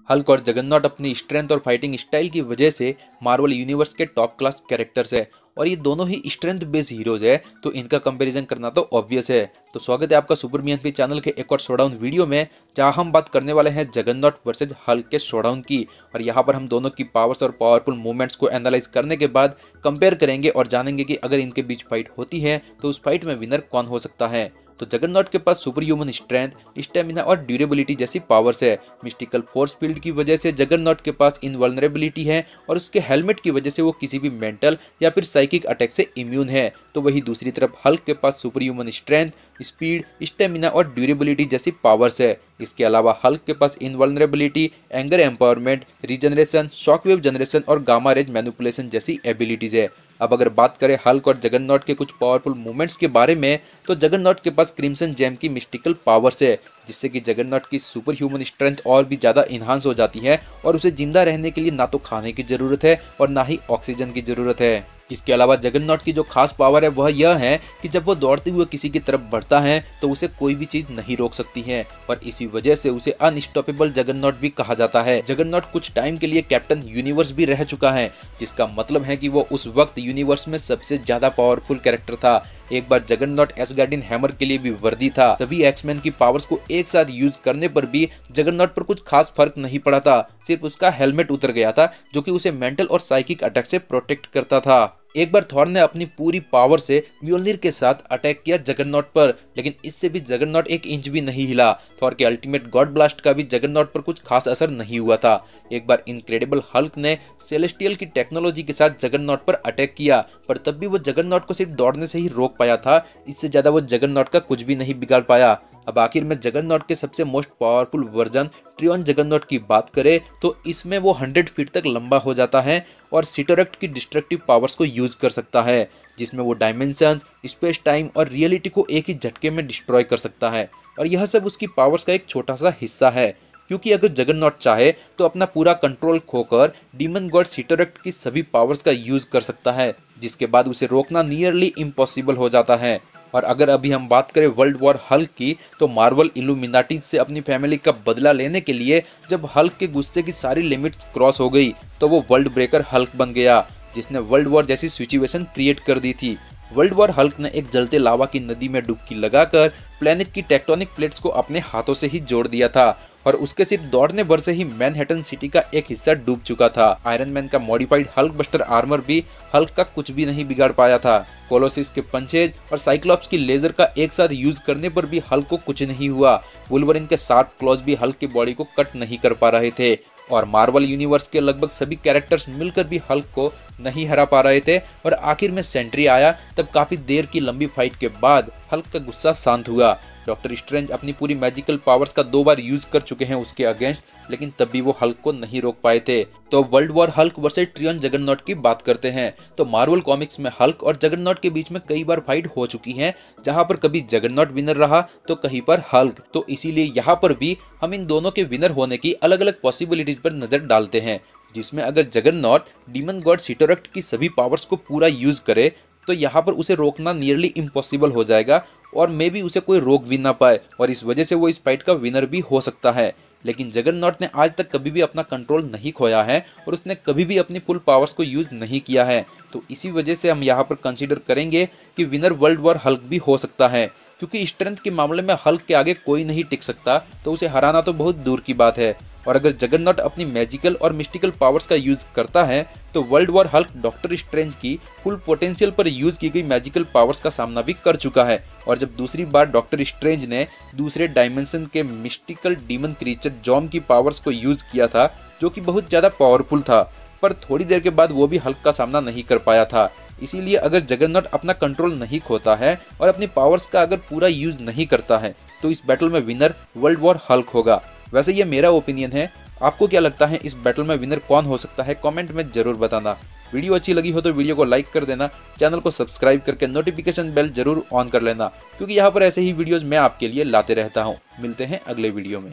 Hulk और जगन्नॉट अपनी strength और फाइटिंग स्टाइल की वजह से मार्वल यूनिवर्स के टॉप क्लास कैरेक्टर्स है और ये दोनों ही स्ट्रेंथ बेस्ड हीरोज है, तो इनका कंपैरिजन करना तो ऑब्वियस है। तो स्वागत है आपका सुपर मियन चैनल के एक और शोडाउन वीडियो में, जहां हम बात करने वाले हैं जगन्नॉट वर्सेज हल्क के शोडाउन की। और यहां पर हम दोनों की पावर्स और पावरफुल मूवमेंट्स को एनालाइज करने के बाद कंपेयर करेंगे और जानेंगे कि अगर इनके बीच फाइट होती है तो उस फाइट में विनर कौन हो सकता है। तो जगन्नॉट के पास सुपर ह्यूमन स्ट्रेंथ, स्टेमिना और ड्यूरेबिलिटी जैसी पावर्स है। मिस्टिकल फोर्स फील्ड की वजह से जगन्नॉट के पास इनवल्नरेबिलिटी है और उसके हेलमेट की वजह से वो किसी भी मेंटल या फिर साइकिक अटैक से इम्यून है। तो वही दूसरी तरफ हल्क के पास superhuman strength, speed, stamina और ड्यूरेबिलिटी जैसी पावर्स है। इसके अलावा हल्क के पास invulnerability, anger empowerment, regeneration, shockwave generation और गामा रेज मैनिपुलेशन जैसी एबिलिटीज है। अब अगर बात करें हल्क और जगन्नॉट के कुछ पावरफुल मूवमेंट्स के बारे में, तो जगन्नॉट के पास क्रिम्सन जेम की मिस्टिकल पावर्स है, जिससे कि जगन्नॉट की सुपर ह्यूमन स्ट्रेंथ और भी ज़्यादा इन्हांस हो जाती है और उसे जिंदा रहने के लिए ना तो खाने की ज़रूरत है और ना ही ऑक्सीजन की ज़रूरत है। इसके अलावा जगन्नॉट की जो खास पावर है वह यह है कि जब वो दौड़ते हुए किसी की तरफ बढ़ता है तो उसे कोई भी चीज नहीं रोक सकती है और इसी वजह से उसे अनस्टॉपेबल जगन्नॉट भी कहा जाता है। जगन्नॉट कुछ टाइम के लिए कैप्टन यूनिवर्स भी रह चुका है, जिसका मतलब है कि वो उस वक्त यूनिवर्स में सबसे ज्यादा पावरफुल कैरेक्टर था। एक बार जगन्नॉट एसगार्डियन हैमर के लिए भी वर्दी था। सभी एक्समैन की पावर्स को एक साथ यूज करने पर भी जगन्नॉट पर कुछ खास फर्क नहीं पड़ा था, सिर्फ उसका हेलमेट उतर गया था जो कि उसे मेंटल और साइकिक अटैक से प्रोटेक्ट करता था। एक बार थॉर ने अपनी पूरी पावर से म्योल्निर के साथ अटैक किया जगन्नॉट पर, लेकिन इससे भी जगन्नॉट एक इंच भी नहीं हिला। थॉर के अल्टीमेट गॉड ब्लास्ट का भी जगन्नॉट पर कुछ खास असर नहीं हुआ था। एक बार इनक्रेडिबल हल्क ने सेलेस्टियल की टेक्नोलॉजी के साथ जगन्नॉट पर अटैक किया, पर तब भी वो जगन्नॉट को सिर्फ दौड़ने से ही रोक पाया था, इससे ज्यादा वो जगन्नॉट का कुछ भी नहीं बिगाड़ पाया। अब आखिर में जगन्नॉट के सबसे most powerful version Trion Juggernaut की बात करें तो इसमें वो 100 फीट तक लंबा हो जाता है और सिटोरेक्ट की डिस्ट्रक्टिव पावर्स को यूज कर सकता है, जिसमें वो डायमेंशंस, स्पेस टाइम और रियलिटी को एक ही झटके में डिस्ट्रॉय कर सकता है। और यह सब उसकी पावर्स का एक छोटा सा हिस्सा है, क्योंकि अगर जगन्नॉट चाहे तो अपना पूरा कंट्रोल खोकर डीमन गॉड सिटोरेक्ट की सभी पावर्स का यूज कर सकता है, जिसके बाद उसे रोकना नियरली इम्पॉसिबल हो जाता है। और अगर अभी हम बात करें वर्ल्ड वॉर हल्क की, तो मार्वल इल्यूमिनाटी से अपनी फैमिली का बदला लेने के लिए जब हल्क के गुस्से की सारी लिमिट्स क्रॉस हो गई तो वो वर्ल्ड ब्रेकर हल्क बन गया, जिसने वर्ल्ड वॉर जैसी सिचुएशन क्रिएट कर दी थी। वर्ल्ड वॉर हल्क ने एक जलते लावा की नदी में डुबकी लगाकर प्लेनेट की टेक्टोनिक प्लेट्स को अपने हाथों से ही जोड़ दिया था और उसके सिर्फ दौड़ने भर से ही मैनहट्टन सिटी का एक हिस्सा डूब चुका था। आयरन मैन का मॉडिफाइड हल्क बस्टर आर्मर भी हल्क का कुछ भी नहीं बिगाड़ पाया था। कोलोसिस के पंचेज और साइक्लॉप्स की लेजर का एक साथ यूज करने पर भी हल्क को कुछ नहीं हुआ। वुल्वरिन के शार्प क्लॉज भी हल्क की बॉडी को कट नहीं कर पा रहे थे और मार्वल यूनिवर्स के लगभग सभी कैरेक्टर्स मिलकर भी हल्क को नहीं हरा पा रहे थे। और आखिर में सेंट्री आया, तब काफी देर की लंबी फाइट के बाद हल्क का गुस्सा शांत हुआ। डॉक्टर स्ट्रेंज अपनी पूरी मैजिकल पावर्स का 2 बार यूज कर चुके हैं उसके अगेंस्ट, लेकिन तब भी वो हल्क को नहीं रोक पाए थे। तो वर्ल्ड वॉर हल्क वर्सेस ट्रियन जगन्नॉट की बात करते हैं, तो मार्वल कॉमिक्स में हल्क और जगन्नॉट के बीच में कई बार फाइट हो चुकी है, जहां पर कभी जगन्नॉट विनर रहा तो कहीं पर हल्क। तो इसीलिए यहाँ पर भी हम इन दोनों के विनर होने की अलग अलग पॉसिबिलिटीज पर नजर डालते हैं, जिसमें अगर जगन्नॉट डीमन गॉड सिटोरेक्ट की सभी पावर्स को पूरा यूज करे तो यहाँ पर उसे रोकना नियरली इम्पॉसिबल हो जाएगा और मे भी उसे कोई रोक भी ना पाए और इस वजह से वो इस फाइट का विनर भी हो सकता है। लेकिन जगन्नॉट ने आज तक कभी भी अपना कंट्रोल नहीं खोया है और उसने कभी भी अपनी फुल पावर्स को यूज नहीं किया है, तो इसी वजह से हम यहाँ पर कंसीडर करेंगे कि विनर वर्ल्ड वॉर हल्क भी हो सकता है, क्योंकि स्ट्रेंथ के मामले में हल्क के आगे कोई नहीं टिक सकता, तो उसे हराना तो बहुत दूर की बात है। और अगर जगन्नॉट अपनी मैजिकल और मिस्टिकल पावर्स का यूज करता है तो World War Hulk doctor strange की फुल पोटेंशियल पर यूज की गई मैजिकल पावर्स का सामना भी कर चुका है। और जब दूसरी बार डॉक्टर स्ट्रेंज ने दूसरे डायमेंशन के मिस्टिकल डीमन क्रीचर जॉम की पावर्स को यूज किया था, जो कि बहुत ज्यादा पावरफुल था, पर थोड़ी देर के बाद वो भी हल्क का सामना नहीं कर पाया था। इसीलिए अगर जगन्नॉट अपना कंट्रोल नहीं खोता है और अपनी पावर्स का अगर पूरा यूज नहीं करता है तो इस बैटल में विनर वर्ल्ड वॉर हल्क होगा। वैसे ये मेरा ओपिनियन है, आपको क्या लगता है इस बैटल में विनर कौन हो सकता है, कमेंट में जरूर बताना। वीडियो अच्छी लगी हो तो वीडियो को लाइक कर देना, चैनल को सब्सक्राइब करके नोटिफिकेशन बेल जरूर ऑन कर लेना, क्योंकि यहाँ पर ऐसे ही वीडियोस मैं आपके लिए लाते रहता हूँ। मिलते हैं अगले वीडियो में।